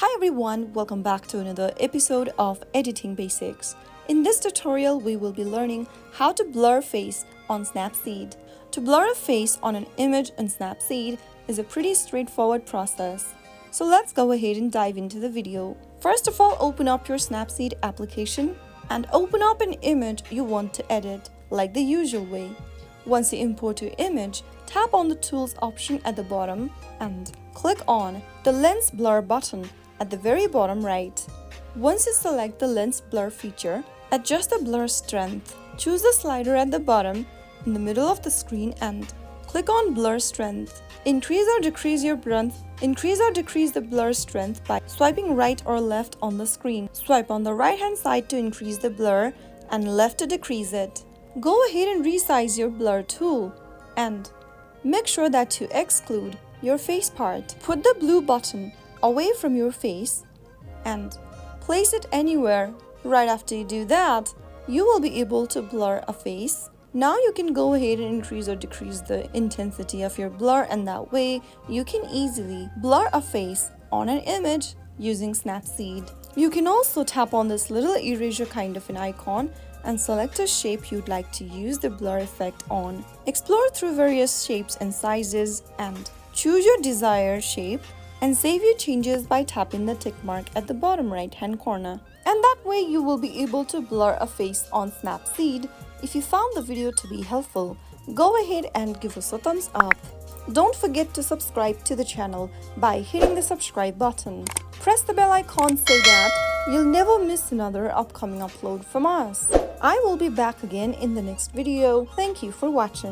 Hi everyone, welcome back to another episode of Editing Basics. In this tutorial, we will be learning how to blur face on Snapseed. To blur a face on an image in Snapseed is a pretty straightforward process. So let's go ahead and dive into the video. First of all, open up your Snapseed application and open up an image you want to edit, like the usual way. Once you import your image, tap on the Tools option at the bottom and click on the Lens Blur button at the very bottom right. Once you select the Lens Blur feature, adjust the blur strength. Choose the slider at the bottom in the middle of the screen and click on Blur Strength. Increase or decrease the blur strength by swiping right or left on the screen. Swipe on the right hand side to increase the blur and left to decrease it. Go ahead and resize your blur tool and make sure that you exclude your face part. Put the blue button away from your face and place it anywhere. Right after you do that, you will be able to blur a face. Now you can go ahead and increase or decrease the intensity of your blur, and that way you can easily blur a face on an image using Snapseed. You can also tap on this little eraser kind of an icon and select a shape you'd like to use the blur effect on. Explore through various shapes and sizes and choose your desired shape and save your changes by tapping the tick mark at the bottom right hand corner. And that way you will be able to blur a face on Snapseed. If you found the video to be helpful, go ahead and give us a thumbs up. Don't forget to subscribe to the channel by hitting the subscribe button. Press the bell icon so that you'll never miss another upcoming upload from us. I will be back again in the next video. Thank you for watching.